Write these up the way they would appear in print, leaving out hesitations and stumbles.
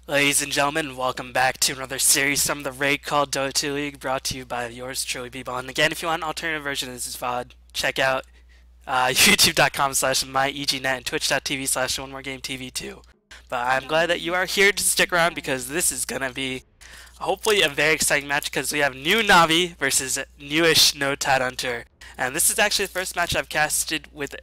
Ladies and gentlemen, welcome back to another series from the Raidcall Dota 2 League, brought to you by yours truly, people. And again, if you want an alternative version of this VOD, check out youtube.com/myegnet and twitch.tv/OneMoreGameTV2. But I'm glad that you are here to stick around because this is going to be hopefully a very exciting match because we have new Navi versus newish no Tidehunter. And this is actually the first match I've casted with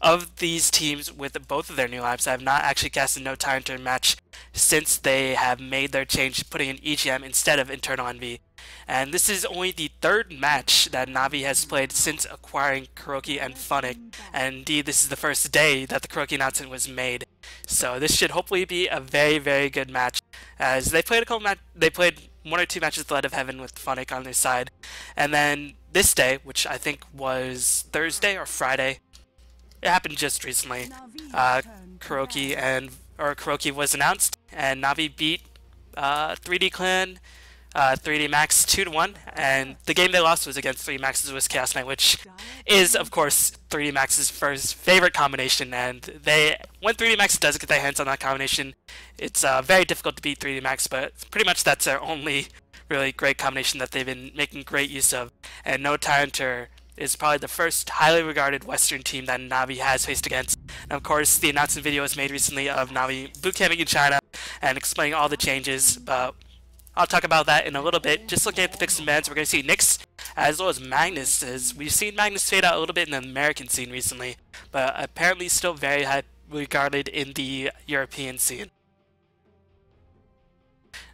of these teams with both of their new laps. I have not actually casted no Tidehunter match since they have made their change, putting in EGM instead of internal NV. And this is only the third match that Navi has played since acquiring Kuroki and Funnick, and indeed this is the first day that the Kuroki announcement was made. So this should hopefully be a very, very good match, as they played they played one or two matches with Light of Heaven with Funnick on their side, and then this day, which I think was Thursday or Friday, it happened just recently. Kuroki was announced, and Navi beat 3D Clan, 3D Max 2-1, and the game they lost was against 3D Max's was Chaos Knight, which is, of course, 3D Max's first favorite combination, and when 3D Max does get their hands on that combination, it's very difficult to beat 3D Max, but pretty much that's their only really great combination that they've been making great use of, and no Tidehunter is probably the first highly regarded Western team that Navi has faced against. And of course, the announcement video was made recently of Navi bootcamping in China and explaining all the changes, but I'll talk about that in a little bit. Just looking at the picks and bans, we're going to see Nyx as well as Magnus. As we've seen Magnus fade out a little bit in the American scene recently, but apparently still very high regarded in the European scene.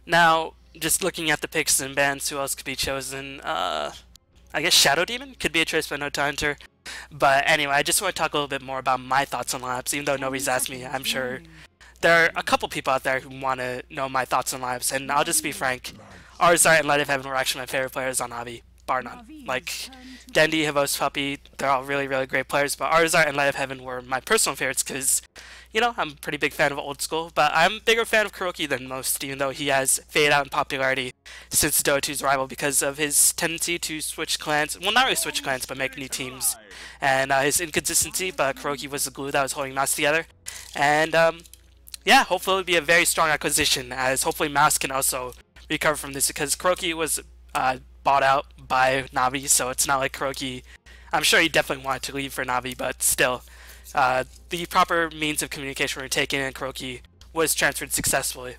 Now, just looking at the picks and bans, who else could be chosen? I guess Shadow Demon could be a choice by no Tidehunter. But anyway, I just want to talk a little bit more about my thoughts on laps, even though nobody's asked me. I'm sure there are a couple people out there who want to know my thoughts on laps, and I'll just be frank. Arzar and Light of Heaven were actually my favorite players on Navi, bar none. Like, Dendi, Havos, Puppy, they're all really, really great players, but Arzar and Light of Heaven were my personal favorites because, you know, I'm a pretty big fan of old school, but I'm a bigger fan of Kuroki than most, even though he has faded out in popularity since Dota 2's arrival because of his tendency to switch clans. Well, not really switch clans, but make new teams, and his inconsistency, but Kuroki was the glue that was holding Mouse together. And, yeah, hopefully it'll be a very strong acquisition, as hopefully Mouse can also recover from this, because Kuroki was bought out by Navi, so it's not like Kuroki... I'm sure he definitely wanted to leave for Navi, but still, the proper means of communication were taken, and Kuroki was transferred successfully.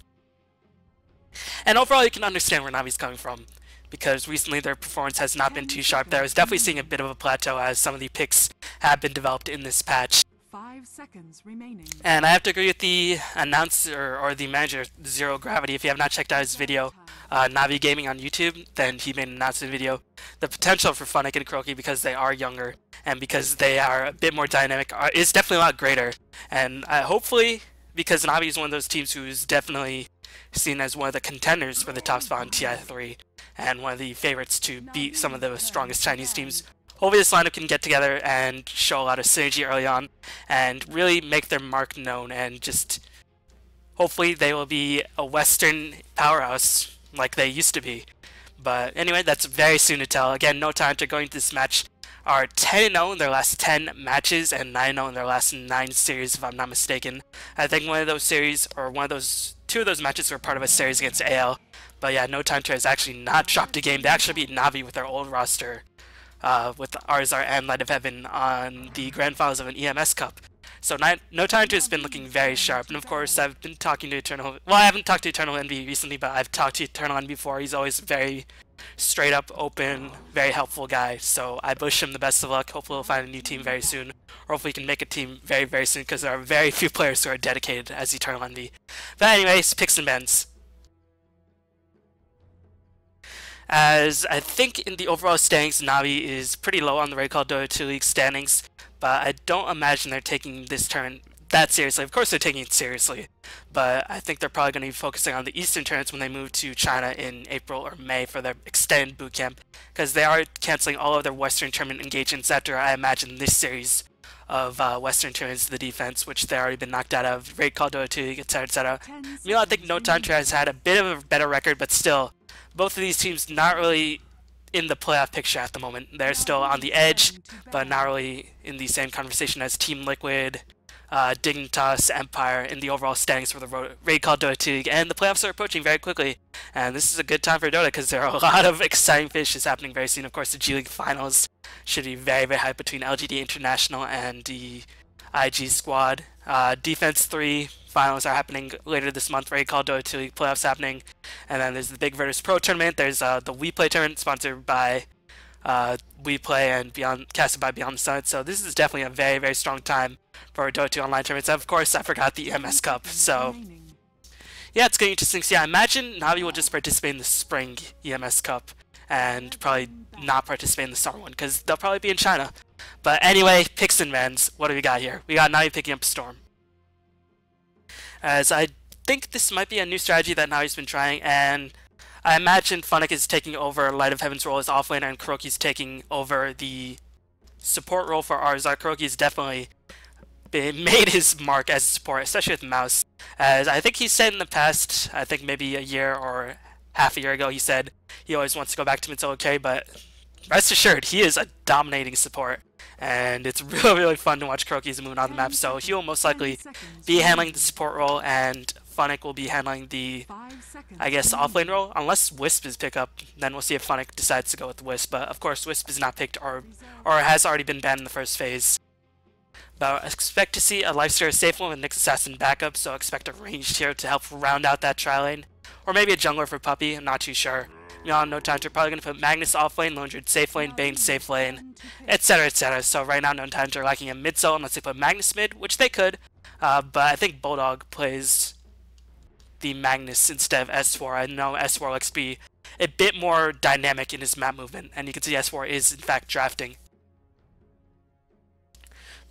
And overall, you can understand where Navi's coming from, because recently their performance has not been too sharp. There was definitely seeing a bit of a plateau as some of the picks have been developed in this patch. 5 seconds remaining. And I have to agree with the announcer or the manager, Zero Gravity. If you have not checked out his video, Navi Gaming on YouTube, then he made an announcement video. The potential for Funnick and Kuroki, because they are younger and because they are a bit more dynamic, is definitely a lot greater. And hopefully, because Navi is one of those teams who's definitely seen as one of the contenders for the top spot in TI3 and one of the favorites to beat some of the strongest Chinese teams. Hopefully this lineup can get together and show a lot of synergy early on and really make their mark known, and just hopefully they will be a Western powerhouse like they used to be. But anyway, that's very soon to tell. Again, no Tidehunter going to this match are 10-0 in their last 10 matches and 9-0 in their last 9 series, if I'm not mistaken. I think one of those series, or two of those matches were part of a series against AL. But yeah, no Tidehunter has actually not dropped a game. They actually beat Navi with their old roster, with Arzar and Light of Heaven on the Grand Finals of an EMS Cup. So no Tidehunter has been looking very sharp, and of course I've been talking to Eternal... Well, I haven't talked to Eternal Envy recently, but I've talked to Eternal Envy before. He's always very straight up, open, very helpful guy, so I wish him the best of luck. Hopefully we'll find a new team very soon, or hopefully we can make a team very, very soon, because there are very few players who are dedicated as Eternal Envy. But anyways, picks and bends. As I think in the overall standings, Navi is pretty low on the Raidcall Dota 2 League standings, but I don't imagine they're taking this turn that seriously. Of course they're taking it seriously, but I think they're probably going to be focusing on the Eastern tournaments when they move to China in April or May for their extended bootcamp, because they are canceling all of their Western tournament engagements after, I imagine, this series of Western tournaments to the defense, which they've already been knocked out of. Raidcall Dota 2 League, etc., etc. Meanwhile, I think no Tidehunter has had a bit of a better record, but still, both of these teams not really in the playoff picture at the moment. They're still on the edge, but not really in the same conversation as Team Liquid, Dignitas, Empire in the overall standings for the Raidcall Dota 2 League, and the playoffs are approaching very quickly. And this is a good time for Dota because there are a lot of exciting finishes happening very soon. Of course, the G League finals should be very, very hype between LGD International and the IG squad. Defense 3 finals are happening later this month. Raidcall Dota 2 League playoffs happening, and then there's the Big Virtus Pro tournament. There's the We Play tournament sponsored by We Play and casted by Beyond the Sun. So this is definitely a very, very strong time for Dota 2 online tournaments. And of course, I forgot the EMS Cup. So yeah, it's getting interesting. So yeah, I imagine Navi will just participate in the Spring EMS Cup and probably not participate in the summer one because they'll probably be in China. But anyway, picks and bans. What do we got here? We got Navi picking up Storm. As I think this might be a new strategy that Navi's been trying, and I imagine Funnick is taking over Light of Heaven's role as offlaner, and Kuroki's taking over the support role for Arzar. Kuroki's definitely made his mark as a support, especially with Mouse. As I think he said in the past, I think maybe a year or half a year ago, he said he always wants to go back to mid-solo carry, but rest assured, he is a dominating support. And it's really, really fun to watch Kuroki's moving on the map, so he will most likely be handling the support role, and Funnick will be handling the, I guess, offlane role. Unless Wisp is picked up, then we'll see if Funnick decides to go with Wisp. But of course, Wisp is not picked or has already been banned in the first phase. But I expect to see a Lifestealer safe one with Nyx Assassin backup, so expect a ranged hero to help round out that tri lane. Or maybe a jungler for Puppey, I'm not too sure. Tidehunter probably going to put Magnus off lane, Lone Druid safe lane, Bane safe lane, etc, etc. So right now Tidehunter are lacking a mid solo unless they put Magnus mid, which they could. But I think Bulldog plays the Magnus instead of S4. I know S4 likes to be a bit more dynamic in his map movement, and you can see S4 is in fact drafting.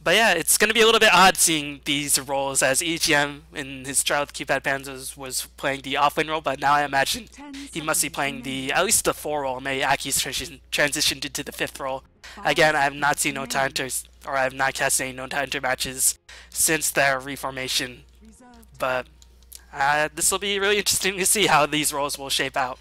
But yeah, it's going to be a little bit odd seeing these roles, as EGM in his trial with Cupid Panzers was playing the offlane role, but now I imagine he must be playing at least the 4 role. Maybe Aki's transitioned into the 5th role. Again, I have not seen Tidehunters, or I have not cast any Tidehunter matches since their reformation, but this will be really interesting to see how these roles will shape out.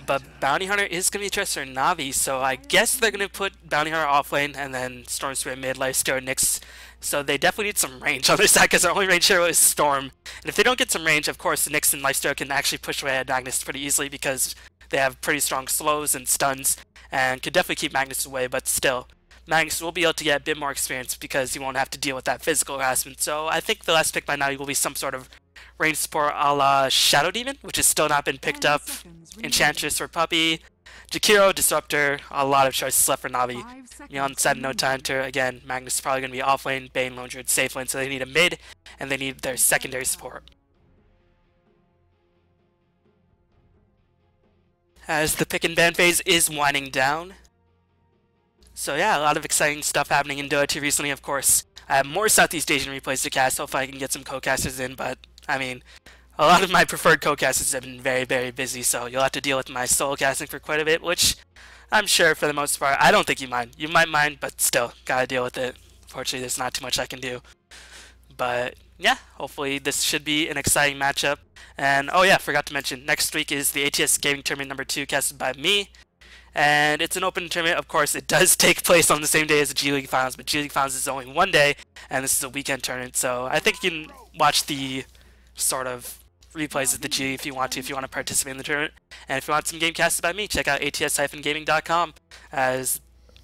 But Bounty Hunter is going to be Tresor and Navi, so I guess they're going to put Bounty Hunter offlane and then Storm Spirit mid, Lifestealer, Nyx. So they definitely need some range on their side because their only range hero is Storm. And if they don't get some range, of course, Nyx and Lifestealer can actually push away at Magnus pretty easily because they have pretty strong slows and stuns and could definitely keep Magnus away, but still. Magnus will be able to get a bit more experience because he won't have to deal with that physical harassment. So I think the last pick by Navi will be some sort of range support a la Shadow Demon, which has still not been picked up. Enchantress for Puppey, Jakiro, Disruptor, a lot of choices left for Navi. On the side of Tidehunter, again, Magnus is probably going to be offlane, Bane, Lone Druid, safe lane, so they need a mid, and they need their secondary support. As the pick and ban phase is winding down. So yeah, a lot of exciting stuff happening in Dota 2 recently, of course. I have more Southeast Asian replays to cast, hopefully I can get some co-casters in, but, I mean, a lot of my preferred co-casters have been very, very busy, so you'll have to deal with my solo casting for quite a bit, which I'm sure for the most part, I don't think you mind. You might mind, but still, gotta deal with it. Unfortunately, there's not too much I can do. But yeah, hopefully this should be an exciting matchup. And oh yeah, forgot to mention, next week is the ATS Gaming Tournament number 2 casted by me. And it's an open tournament, of course. It does take place on the same day as the G League Finals, but G League Finals is only one day, and this is a weekend tournament. So I think you can watch the sort of replays of the G if you want to participate in the tournament. And if you want some game casted by me, check out ats-gaming.com, as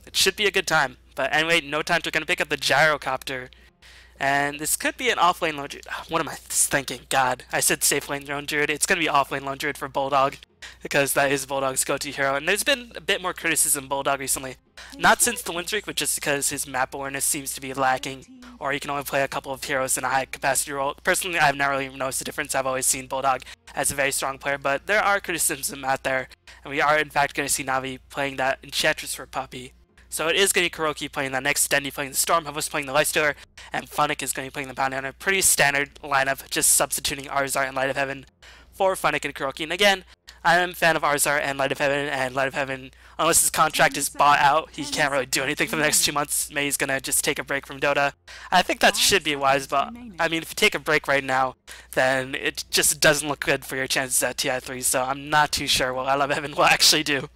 it should be a good time. But anyway, Tidehunter going to pick up the Gyrocopter. And this could be an offlane Lone Druid. What am I thinking? God, I said safe lane Lone Druid. It's going to be offlane Lone Druid for Bulldog, because that is Bulldog's go-to hero. And there's been a bit more criticism of Bulldog recently. Not since the win streak, but just because his map awareness seems to be lacking, or he can only play a couple of heroes in a high-capacity role. Personally, I've never really noticed a difference. I've always seen Bulldog as a very strong player, but there are criticisms out there, and we are in fact going to see Navi playing that Enchantress for Puppey. So it is going to be Kuroki playing that next, Dendy playing the Storm, Hubbles playing the Lifestealer, and Funnick is going to be playing the Bounty Hunter. Pretty standard lineup, just substituting Arzar and Light of Heaven for Funnick and Kuroki. And again, I am a fan of Arzar and Light of Heaven, unless his contract is bought out, he can't really do anything for the next 2 months. Maybe he's going to just take a break from Dota. I think that should be wise, but I mean, if you take a break right now, then it just doesn't look good for your chances at TI3, so I'm not too sure what Light of Heaven will actually do.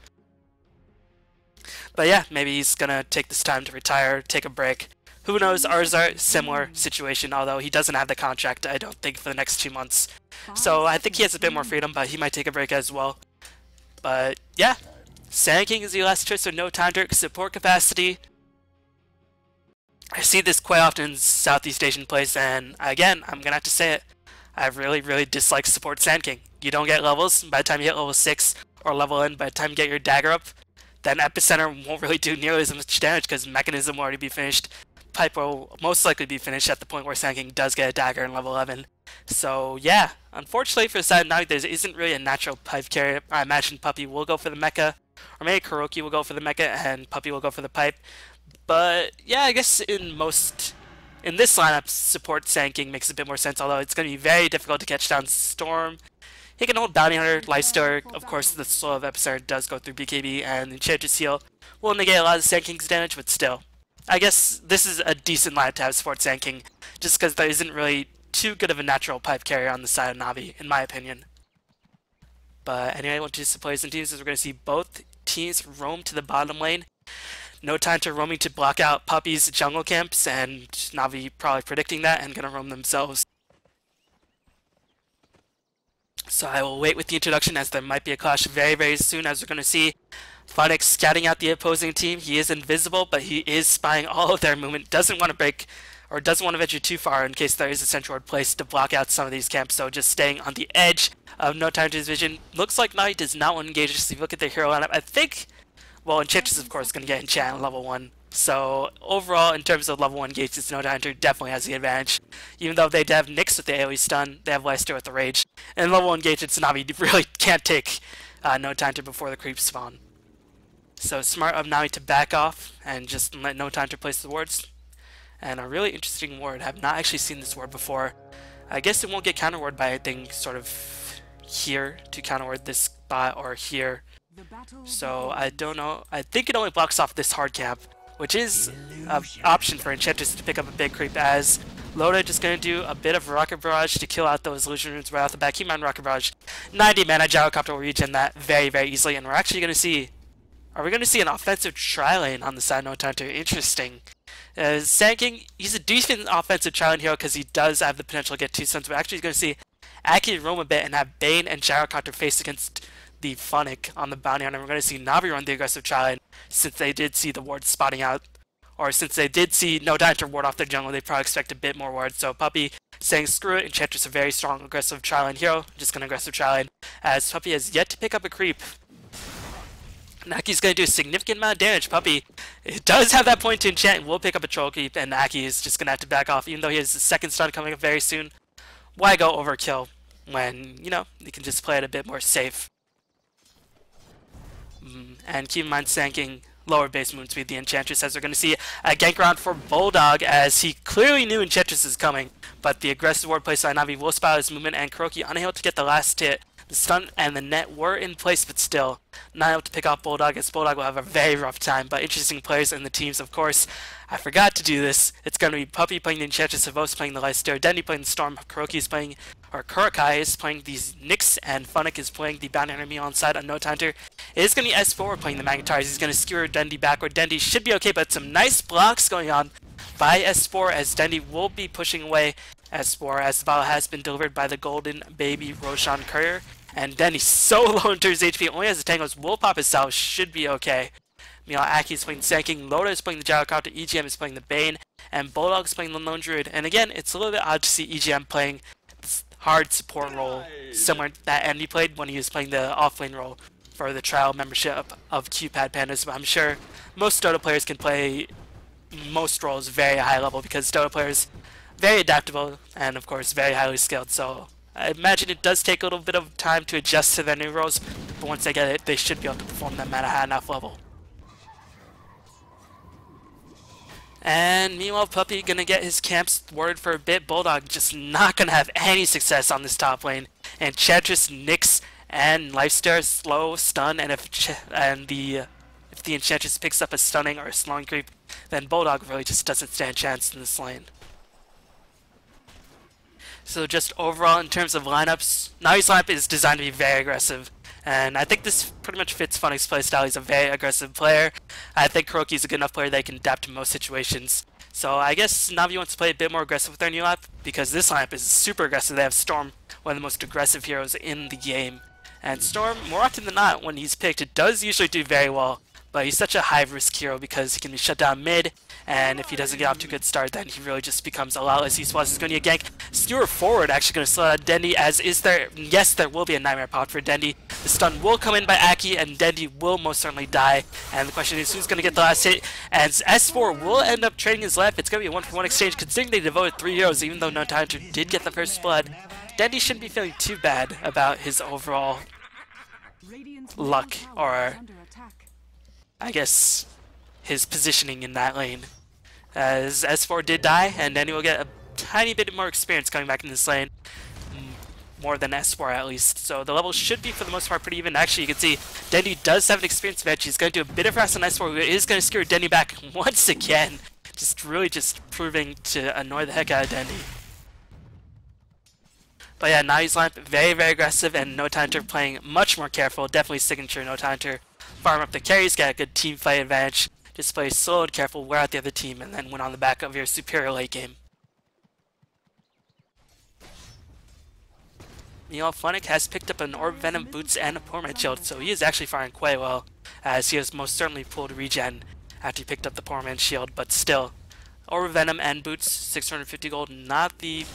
But yeah, maybe he's gonna take this time to retire, take a break. Who knows? Arzar, similar situation, although he doesn't have the contract, I don't think, for the next 2 months. So I think he has a bit more freedom, but he might take a break as well. But yeah, Sand King is the last choice with no Tidehunter support capacity. I see this quite often in Southeast Asian plays, and again, I'm gonna have to say it. I really dislike support Sand King. You don't get levels by the time you hit level 6, or level in by the time you get your dagger up. Then Epicenter won't really do nearly as much damage because Mechanism will already be finished. Pipe will most likely be finished at the point where Sand King does get a dagger in level 11. So yeah, unfortunately for the side of Navi, there isn't really a natural pipe carrier. I imagine Puppy will go for the mecha, or maybe Kuroki will go for the mecha and Puppy will go for the pipe. But yeah, I guess in this lineup, support Sand King makes a bit more sense, although it's going to be very difficult to catch down Storm. He can hold Bounty Hunter, Lifestealer. Of course, the slow of Epicenter does go through BKB, and Enchantress Heal will negate a lot of Sand King's damage, but still. I guess this is a decent lineup to have support Sand King, just because there isn't really too good of a natural pipe carrier on the side of Navi, in my opinion. But anyway, I want to see players and teams, as we're going to see both teams roam to the bottom lane. No time to roaming to block out Puppy's jungle camps, and Navi probably predicting that and going to roam themselves. So I will wait with the introduction, as there might be a clash very soon, as we're going to see Funix scouting out the opposing team. He is invisible, but he is spying all of their movement. Doesn't want to break, or doesn't want to venture too far in case there is a central ward placed to block out some of these camps. So just staying on the edge of no time to his vision. Looks like Navi does not want to engage. Just if you look at their hero lineup, I think, well, Enchantress of course is going to get enchant on level 1. So overall, in terms of level 1 engages, No Tidehunter definitely has the advantage. Even though they have Nyx with the AoE stun, they have Lifestealer with the Rage. And level 1 engages, Navi really can't take No Tidehunter before the creeps spawn. So smart of Navi to back off and just let No Tidehunter place the wards. And a really interesting ward. I have not actually seen this ward before. I guess it won't get counter ward by anything sort of here to counter ward this spot or here. So I don't know. I think it only blocks off this hard camp, which is an option for Enchantress to pick up a big creep, as Loda just going to do a bit of Rocket Barrage to kill out those illusion runes right off the bat. Keep in mind, Rocket Barrage, 90 mana, Gyrocopter will regen that very easily, and we're actually going to see, are we going to see an offensive tri-lane on the side of No Tidehunter? Interesting. Sand King, he's a decent offensive tri-lane hero because he does have the potential to get 2 stuns, but actually he's going to see Aki roam a bit and have Bane and Gyrocopter face against the Funix on the Bounty Hunter. We're going to see Navi run the aggressive tri-lane, since they did see the wards spotting out, or since they did see No Tidehunter ward off their jungle, they probably expect a bit more wards. So Puppy saying screw it, Enchantress a very strong aggressive tri-lane hero, just going to aggressive tri-lane, as Puppy has yet to pick up a creep. Naki's going to do a significant amount of damage. Puppy, it does have that point to enchant, will pick up a troll creep, and Naki is just going to have to back off, even though he has the second stun coming up very soon. Why go overkill when, you know, you can just play it a bit more safe? And keep in mind, Sand King, lower base movement speed, the Enchantress, as we're going to see a gank around for Bulldog, as he clearly knew Enchantress is coming, but the aggressive ward placed by Navi will spot his movement, and Kuroki unable to get the last hit. The stun and the net were in place, but still not able to pick off Bulldog, as Bulldog will have a very rough time. But interesting players in the teams, of course. I forgot to do this. It's going to be Puppy playing the Enchantress, Savos playing the Lifestealer, Dendy playing the Storm, Kuroki is playing, or Kurokai is playing these Nyx, and Funix is playing the Bounty Enemy on side on No Tidehunter. It is going to be S4 playing the Magnetars. He's going to skewer Dendy backward. Dendy should be okay, but some nice blocks going on by S4, as Dendy will be pushing away S4, as the bottle has been delivered by the Golden Baby Roshan Courier. And Dendy's so low in terms of HP, only has the tangles, will pop his cell, should be okay. Meanwhile, Aki is playing Sand King, Loda is playing the Gyrocopter, EGM is playing the Bane, and Bulldog is playing the Lone Druid. And again, it's a little bit odd to see EGM playing this hard support role, similar to that Andy played when he was playing the offlane role for the trial membership of QPad Pandas. But I'm sure most Dota players can play most roles very high level, because Dota players very adaptable and of course very highly skilled. So I imagine it does take a little bit of time to adjust to their new roles, but once they get it, they should be able to perform them at a high enough level. And meanwhile, Puppy gonna get his camps thwarted for a bit. Bulldog just not gonna have any success on this top lane. And Enchantress, Nyx, and Lifestealer slow stun, and if the Enchantress picks up a stunning or a slowing creep, then Bulldog really just doesn't stand a chance in this lane. So just overall, in terms of lineups, Navi's lineup is designed to be very aggressive, And I think this pretty much fits Funny's playstyle. He's a very aggressive player. I think Kuroki's a good enough player that he can adapt to most situations. So I guess Navi wants to play a bit more aggressive with their new lineup because this lineup is super aggressive. They have Storm, one of the most aggressive heroes in the game. And Storm, more often than not, when he's picked, it does usually do very well. But he's such a high-risk hero because he can be shut down mid, and if he doesn't get off to a good start, then he really just becomes a lot less useful. He's going to get gank. Skewer forward actually going to slow down Dendi, as is there... Yes, there will be a Nightmare pod for Dendi. The stun will come in by Aki, and Dendi will most certainly die. And the question is, who's going to get the last hit? And S4 will end up trading his life. It's going to be a 1-for-1 exchange, considering they devoted 3 heroes, even though Tidehunter did get the first blood. Dendi shouldn't be feeling too bad about his overall luck, or I guess his positioning in that lane, as S4 did die, and then he will get a tiny bit more experience coming back in this lane, more than S4 at least. So the level should be for the most part pretty even. Actually, you can see Dendi does have an experience advantage. He's going to do a bit of harass on S4, who is going to skewer Dendi back once again, really proving to annoy the heck out of Dendi. But yeah, Navi's lineup very, very aggressive, and Tidehunter playing much more careful. Definitely signature Tidehunter. Farm up the carries, get a good team fight advantage. Just play slow and careful, wear out the other team, and then win on the back of your superior late game. Meanwhile, Funnick has picked up an Orb Venom, Boots, and a Poor Man's Shield, so he is actually firing quite well, as he has most certainly pulled regen after he picked up the Poor Man's Shield, but still. Orb Venom and Boots, 650 gold, not the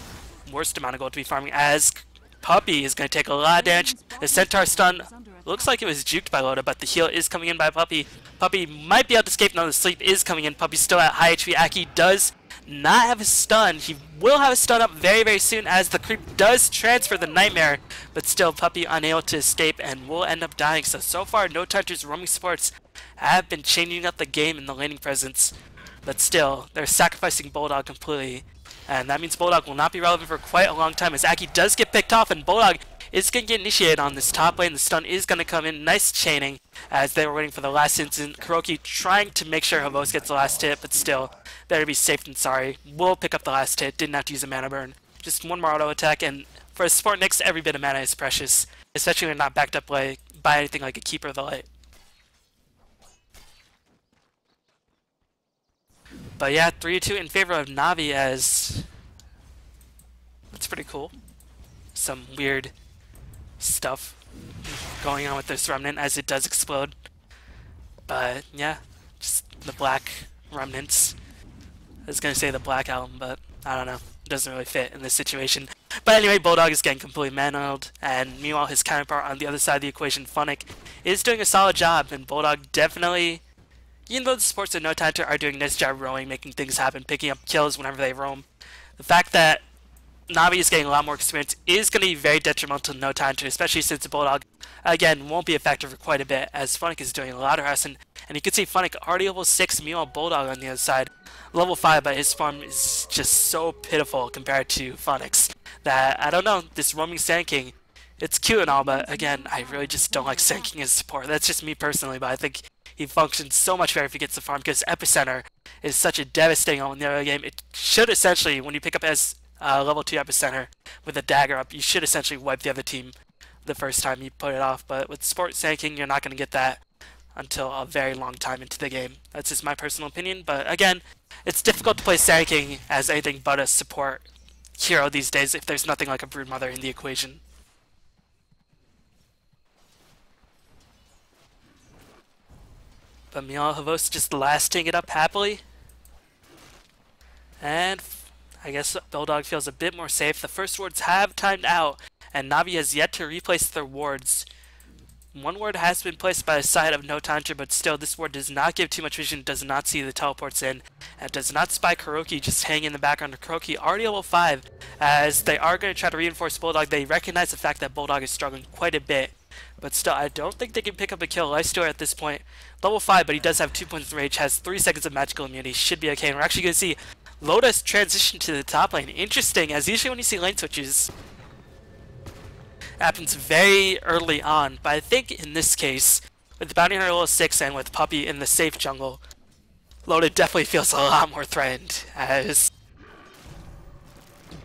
worst amount of gold to be farming, as Puppy is going to take a lot of damage. The Centaur stun looks like it was juked by Loda, but the heal is coming in by Puppy. Puppy might be able to escape. No, the sleep is coming in. Puppy's still at high HP. Aki does not have a stun. He will have a stun up very, very soon, as the creep does transfer the Nightmare, but still Puppy unable to escape and will end up dying. So far, Tidehunter's roaming supports have been changing up the game in the laning presence, but still, they're sacrificing Bulldog completely. And that means Bulldog will not be relevant for quite a long time, as Aki does get picked off, and Bulldog is going to get initiated on this top lane. The stun is going to come in. Nice chaining, as they were waiting for the last instant. Kuroki trying to make sure Havos gets the last hit, but still, better be safe than sorry. Will pick up the last hit. Didn't have to use a mana burn. Just one more auto attack, and for a support next, every bit of mana is precious, especially when not backed up by anything like a Keeper of the Light. But yeah, 3-2 in favor of Navi, as that's pretty cool. Some weird stuff going on with this remnant as it does explode. But yeah, just the black remnants. I was gonna say the Black Album, but I don't know. It doesn't really fit in this situation. But anyway, Bulldog is getting completely manhandled, and meanwhile his counterpart on the other side of the equation, Funnick, is doing a solid job, and Bulldog definitely, even though the supports of Tidehunter are doing a nice job roaming, making things happen, picking up kills whenever they roam, the fact that Navi is getting a lot more experience is going to be very detrimental to Tidehunter, especially since the Bulldog, again, won't be a factor for quite a bit, as Funnick is doing a lot of harassing. And you can see Funnick already level 6, meanwhile Bulldog on the other side, level 5, but his farm is just so pitiful compared to Funnick's, that, I don't know, this roaming Sand King, it's cute and all, but again, I really just don't like Sand King as support. That's just me personally, but I think he functions so much better if he gets the farm, because Epicenter is such a devastating element in the early game. It should essentially, when you pick up as level 2 Epicenter with a dagger up, you should essentially wipe the other team the first time you put it off. But with Sport Sand King, you're not going to get that until a very long time into the game. That's just my personal opinion. But again, it's difficult to play Sand King as anything but a support hero these days if there's nothing like a Broodmother in the equation. But meanwhile, Havos just lasting it up happily. And I guess Bulldog feels a bit more safe. The first wards have timed out, and Navi has yet to replace their wards. One ward has been placed by the side of Tidehunter, but still, this ward does not give too much vision, does not see the teleports in, and does not spy Kuroki just hanging in the background. Kuroki already level 5, as they are going to try to reinforce Bulldog. They recognize the fact that Bulldog is struggling quite a bit, but still, I don't think they can pick up a kill. Lifestealer at this point, level 5, but he does have 2 points of rage, has 3 seconds of magical immunity, should be okay, and we're actually going to see Lotus transition to the top lane. Interesting, as usually when you see lane switches, happens very early on, but I think in this case, with the Bounty Hunter level 6 and with Puppy in the safe jungle, Loda definitely feels a lot more threatened, as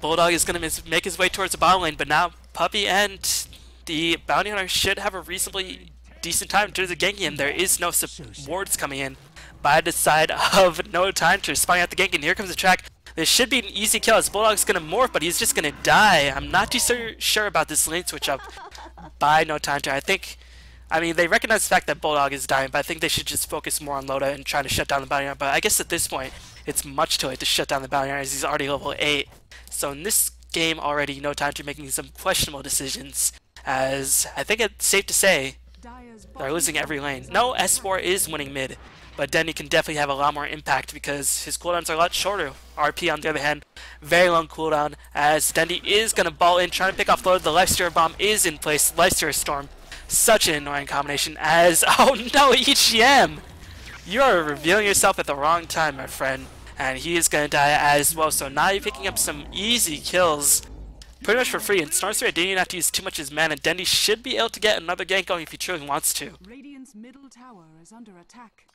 Bulldog is going to make his way towards the bottom lane, but now Puppy and the Bounty Hunter should have a reasonably decent time to the ganking him. There is no wards coming in by the side of No Time to spying out the gank, and here comes the track. This should be an easy kill as Bulldog's gonna morph, but he's just gonna die. I'm not too sure about this lane switch up by No Time to. I mean, they recognize the fact that Bulldog is dying, but I think they should just focus more on Loda and try to shut down the Bounty Hunter. But I guess at this point, it's much too late to shut down the Bounty Hunter as he's already level 8. So in this game already, No Time to making some questionable decisions, as I think it's safe to say they're losing every lane. No, S4 is winning mid, but Denny can definitely have a lot more impact because his cooldowns are a lot shorter. RP, on the other hand, very long cooldown, as Dendy is going to ball in, trying to pick off Load. The Lifestealer Bomb is in place. Lifestealer Storm, such an annoying combination as, oh no, EGM! You are revealing yourself at the wrong time, my friend, and he is going to die as well. So now you're picking up some easy kills pretty much for free, and Storm Spirit didn't even have to use too much of his mana. Dendy should be able to get another gank going if he truly wants to. Radiant's middle tower is under attack.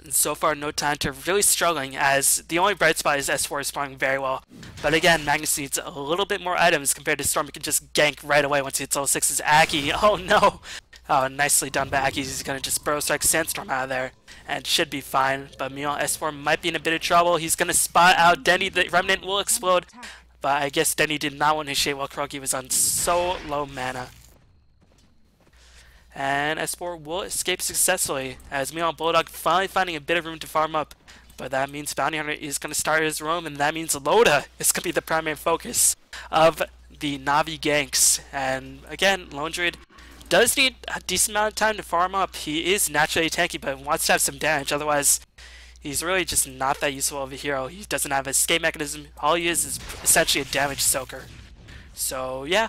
And so far, No Time to really struggling, as the only bright spot is S4 is playing very well. But again, Magnus needs a little bit more items compared to Storm. He can just gank right away once he hits level 6. Is Aki. Oh no! Oh, nicely done by Aki. He's going to just Burrow Strike Sandstorm out of there, and should be fine. But meanwhile, S4 might be in a bit of trouble. He's going to spot out Denny. The Remnant will explode. But I guess Denny did not want to shade while Kroki was on so low mana. And S4 will escape successfully, as meanwhile Bulldog finally finding a bit of room to farm up. But that means Bounty Hunter is going to start his roam, and that means Loda is going to be the primary focus of the Navi ganks. And again, Lone Druid does need a decent amount of time to farm up. He is naturally tanky, but wants to have some damage, otherwise he's really just not that useful of a hero. He doesn't have an escape mechanism. All he is essentially a damage soaker. So yeah,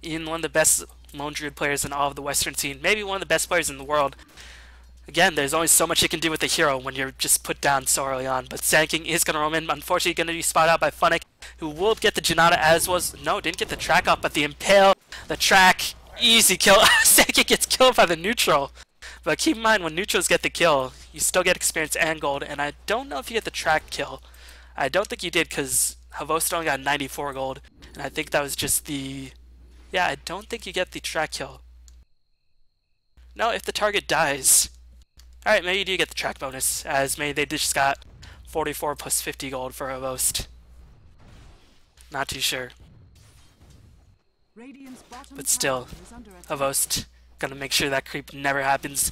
Ian, one of the best Lone Druid players in all of the Western scene, maybe one of the best players in the world. Again, there's only so much you can do with a hero when you're just put down so early on, but Sand King is going to roam in, unfortunately going to be spotted out by Funnick, who will get the Janata as was, no, didn't get the track off, but the Impale, the track, easy kill. Sand King gets killed by the neutral, but keep in mind when neutrals get the kill, you still get experience and gold, and I don't know if you get the track kill. I don't think you did, because Havost only got 94 gold, and I think that was just the... Yeah, I don't think you get the track kill. No, if the target dies. Alright, maybe you do get the track bonus, as maybe they just got 44 plus 50 gold for Havost. Not too sure. But still, Havost, gonna make sure that creep never happens.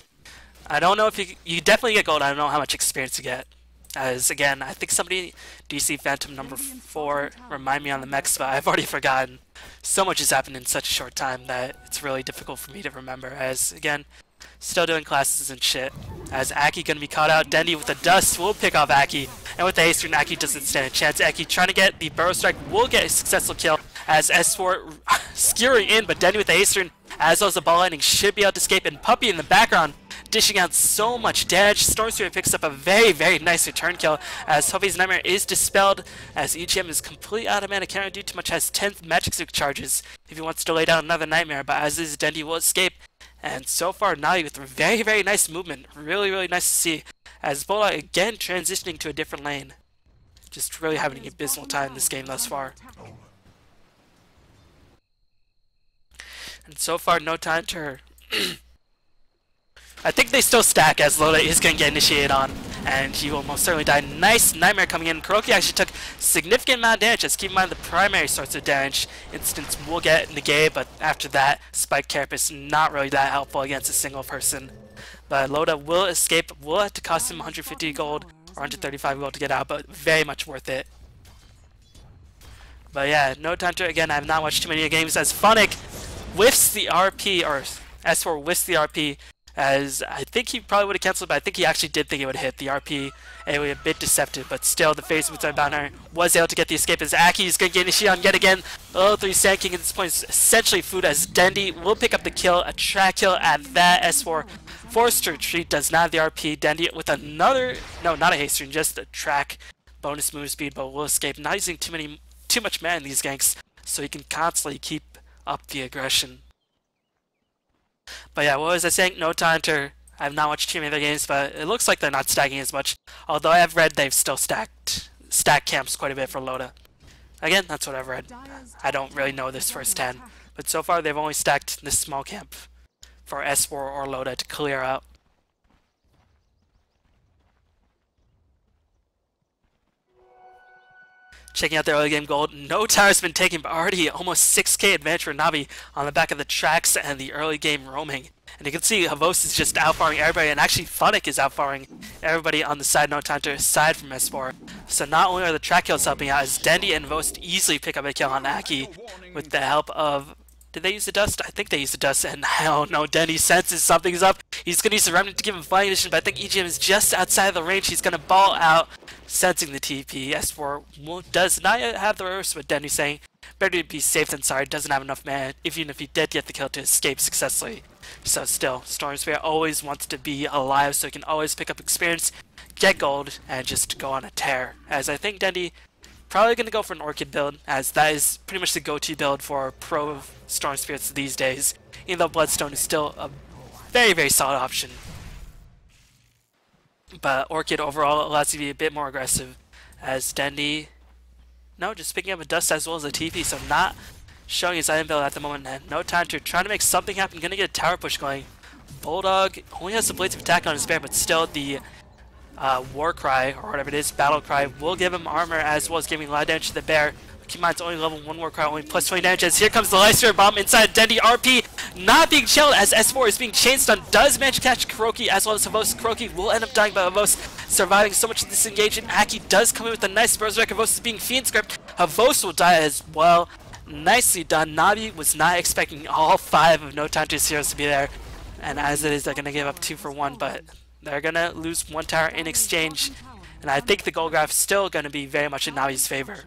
I don't know if you definitely get gold, I don't know how much experience you get. As again, I think somebody, DC Phantom number 4, remind me on the mechs, but I've already forgotten. So much has happened in such a short time that it's really difficult for me to remember. As again, still doing classes and shit. As Aki gonna be caught out, Dendy with the dust will pick off Aki, and with the haste rune, Aki doesn't stand a chance. Aki trying to get the Burrow Strike will get a successful kill as S4 skewering in, but Dendy with the haste rune, as well as the ball lightning, should be able to escape, and Puppy in the background dishing out so much damage. Storm Spirit picks up a very, very nice return kill as Puppy's Nightmare is dispelled, as EGM is completely out of mana, can't do too much, has 10th Magic Stick charges if he wants to lay down another Nightmare, but as is, Dendy will escape. And so far, Navi with very, very nice movement. Really, really nice to see. As Bulldog again transitioning to a different lane. Just really having an abysmal time in this game thus far. And so far, No Time to... I think they still stack as Loda is going to get initiated on, and he will most certainly die. Nice Nightmare coming in. Kuroki actually took significant amount of damage. Just keep in mind the primary source of damage instance will get negated, but after that, Spike Carapace not really that helpful against a single person. But Loda will escape. Will have to cost him 150 gold or 135 gold to get out, but very much worth it. But yeah, No Time to, again, I have not watched too many games as Funnick whiffs the RP, or S4 whiffs the RP. As I think he probably would have canceled, but I think he actually did think it would hit the RP. It was a bit deceptive, but still the phase boots on Bounty was able to get the escape as Aki is going to get initiated on yet again. Level 3 Sand King at this point is essentially food as Dendy will pick up the kill, a track kill at that. S4 forced to retreat, does not have the RP. Dendy with another, no, not a haste rune, just a track bonus move speed, but will escape. Not using too much mana in these ganks, so he can constantly keep up the aggression. But yeah, what was I saying? No Time to... I have not watched too many of their games, but it looks like they're not stacking as much. Although I have read they've still stacked camps quite a bit for Loda. Again, that's what I've read. I don't really know this firsthand, but so far they've only stacked this small camp for S4 or Loda to clear out. Checking out the early game gold, no tower's been taken, but already almost 6k advantage for Navi on the back of the tracks and the early game roaming. And you can see Havos is just outfarming everybody, and actually Funnick is outfarming everybody on the side Tidehunter aside from S4. So not only are the track kills helping out, as Dendy and Vost easily pick up a kill on Aki with the help of... Did they use the dust? I think they used the dust, and I don't know, Dendy senses something's up. He's going to use the remnant to give him flying position, but I think EGM is just outside of the range. He's going to ball out, sensing the TP. S4 does not yet have the reverse, but Dendy saying, better to be safe than sorry, doesn't have enough mana, even if he did get the kill, to escape successfully. So still, Stormsphere always wants to be alive, so he can always pick up experience, get gold, and just go on a tear. As I think Dendy probably going to go for an Orchid build, as that is pretty much the go-to build for pro Storm Spirits these days, even though Bloodstone is still a very, very solid option. But Orchid overall allows you to be a bit more aggressive, as Dendy, no, just picking up a dust as well as a TP, so not showing his item build at the moment, and no time to trying to make something happen, going to get a tower push going. Bulldog only has the Blades of Attack on his bear, but still the War Cry, or whatever it is, Battle Cry, will give him armor as well as giving a lot of damage to the bear. Keep in mind, it's only level 1 War Cry, only plus 20 damage, as here comes the Lifestealer Bomb inside Dendy. RP not being chilled as S4 is being chain stunned, does manage to catch Kuroki as well as Havos. Kuroki will end up dying, but Havos surviving so much of this engagement. Aki does come in with a nice Berserk. Havos is being Fiend Script. Havos will die as well. Nicely done. Navi was not expecting all 5 of No Time to Heroes to be there, and as it is, they're going to give up 2 for 1, but they're going to lose 1 tower in exchange, and I think the gold graph is still going to be very much in Navi's favor.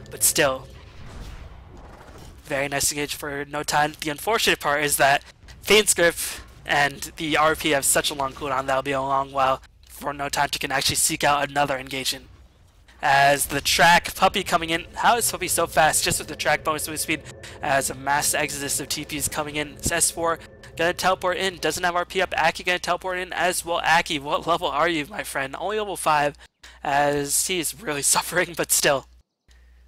But still, very nice engage for No Time. The unfortunate part is that Fiend Script and the RP have such a long cooldown that'll be a long while for No Time to can actually seek out another engagement. As the track, Puppy coming in. How is Puppy so fast just with the track bonus move speed? As a mass exodus of TPs coming in. It's S4 gonna teleport in, doesn't have RP up. Aki gonna teleport in as well. Aki, what level are you, my friend? Only level 5, as he is really suffering, but still.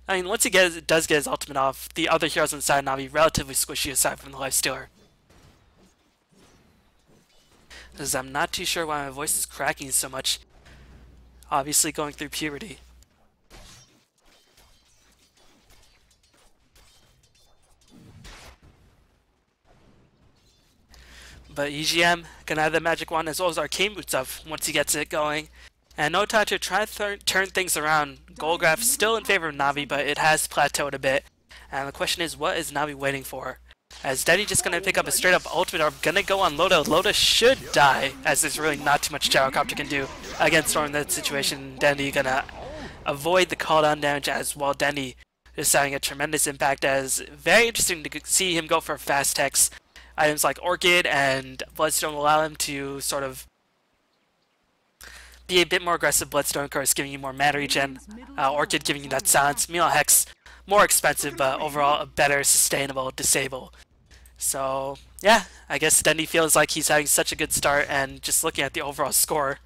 I mean, once he does get his ultimate off, the other heroes on the side of Navi relatively squishy aside from the Lifestealer. As I'm not too sure why my voice is cracking so much. Obviously going through puberty. But EGM gonna have the magic wand as well as Arcane Boots up once he gets it going. And no time to try to turn things around. Gold graph still in favor of Navi, but it has plateaued a bit. And the question is, what is Navi waiting for? As Dendy just gonna pick up a straight up ultimate orb, gonna go on Loda. Loda should die, as there's really not too much Gyrocopter can do against Storm in that situation. Dendy gonna avoid the call down damage as well. Dendy is having a tremendous impact, as very interesting to see him go for fast techs. Items like Orchid and Bloodstone will allow him to sort of be a bit more aggressive. Bloodstone, of course, giving you more mana regen. Orchid giving you that silence. Meanwhile, Hex, more expensive, but overall a better sustainable disable. So, yeah, I guess Dendy feels like he's having such a good start, and just looking at the overall score,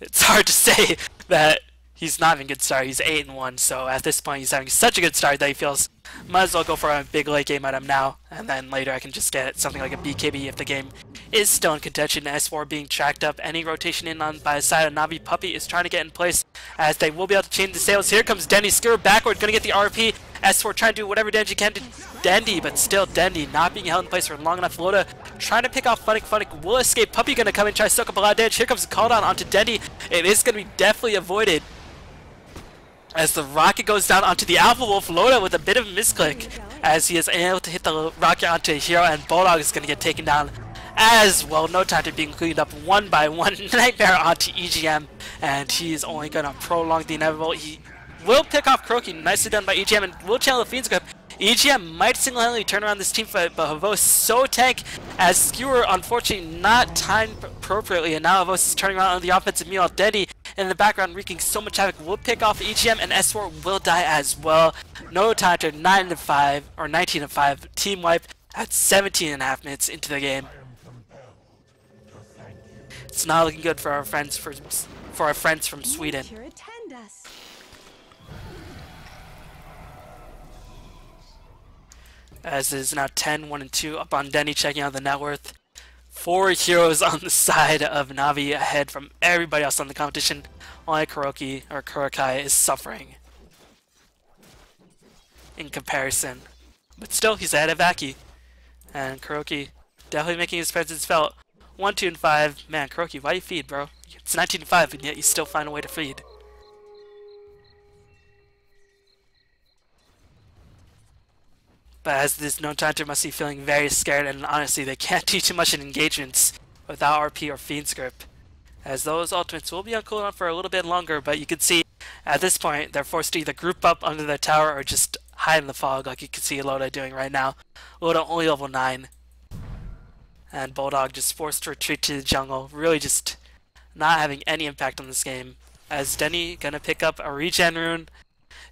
it's hard to say that he's not having a good start. He's 8-1, so at this point he's having such a good start that he feels might as well go for a big late game item now, and then later I can just get something like a BKB if the game is still in contention. S4 being tracked up, any rotation in on by the side of Navi. Puppy is trying to get in place as they will be able to change the sails. Here comes Dendy, skewer backward, gonna get the RP. S4 trying to do whatever damage he can to Dendy, but still Dendy not being held in place for long enough. Loda trying to pick off Funnick. Funnick will escape. Puppy gonna come in, try to soak up a lot of damage. Here comes the call down onto Dendy. It is gonna be definitely avoided, as the rocket goes down onto the Alpha Wolf. Loda with a bit of a misclick, as he is able to hit the rocket onto a hero, and Bulldog is going to get taken down as well. No time to being cleaned up one by one. Nightmare onto EGM, and he is only going to prolong the inevitable. He will pick off Kuroki, nicely done by EGM, and will channel the Fiend Script. EGM might single-handedly turn around this team fight, but Havos so tank, as Skewer unfortunately not timed appropriately, and now Havos is turning around on the offensive. Meal. Dendy in the background wreaking so much havoc will pick off EGM, and S4 will die as well. No time to 9-5 or 19-5 team wipe at 17.5 minutes into the game. It's not looking good for our friends from Sweden. as it is now 10, 1, and 2 up on Denny, checking out the net worth. 4 heroes on the side of Navi ahead from everybody else on the competition. Only Kurokai is suffering in comparison. But still, he's ahead of Aki. And Kuroki definitely making his presence felt. 1, 2, and 5. Man, Kuroki, why do you feed, bro? It's 19 and 5, and yet you still find a way to feed. But as this Tidehunter must be feeling very scared, and honestly, they can't do too much in engagements without RP or Fiend's Grip, as those ultimates will be on cooldown for a little bit longer. But you can see at this point they're forced to either group up under their tower or just hide in the fog, like you can see Loda doing right now. Loda only level 9, and Bulldog just forced to retreat to the jungle, really just not having any impact on this game. As Denny gonna pick up a regen rune,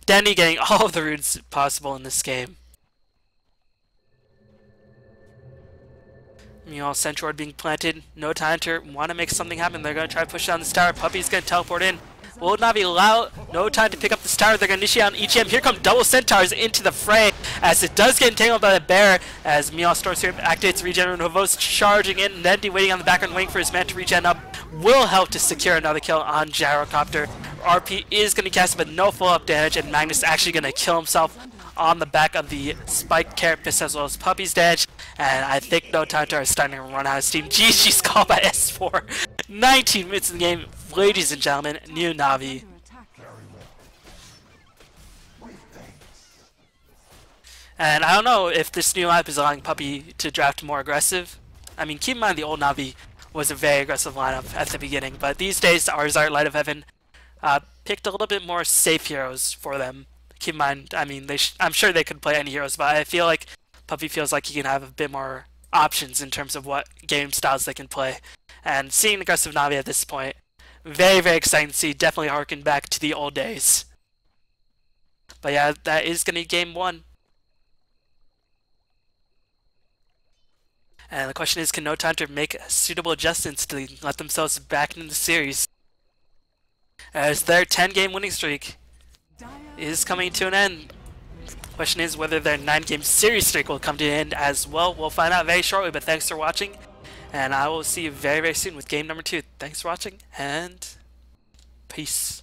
Denny getting all of the runes possible in this game. Meanwhile, Centroid being planted. No Tidehunter want to make something happen. They're going to try to push down this tower. Puppy's going to teleport in. Will Navi allow no time to pick up this tower? They're going to initiate on EGM. Here come double Centaurs into the fray as it does get entangled by the bear. As Meow Storm here activates regen and Havos charging in. Nendy waiting on the background, waiting for his man to regen up. Will help to secure another kill on Gyrocopter. RP is going to cast, but no full up damage, and Magnus actually going to kill himself on the back of the Spike Carapace as well as Puppy's damage. And I think no Tidehunter is starting to run out of steam. GG's called by S4. 19 minutes in the game, ladies and gentlemen, new Navi. And I don't know if this new lineup is allowing Puppy to draft more aggressive. I mean, keep in mind the old Navi was a very aggressive lineup at the beginning, but these days Arzart, Light of Heaven, picked a little bit more safe heroes for them. Keep in mind, I mean, I'm sure they could play any heroes, but I feel like Puppy feels like he can have a bit more options in terms of what game styles they can play. And seeing aggressive Navi at this point, very, very exciting to see. Definitely harken back to the old days. But yeah, that is going to be game 1. And the question is, can no Tidehunter make suitable adjustments to let themselves back into the series? As their 10-game winning streak is coming to an end. Question is whether their 9-game series streak will come to an end as well. We'll find out very shortly, but thanks for watching, and I will see you very, very soon with game number 2. Thanks for watching, and peace.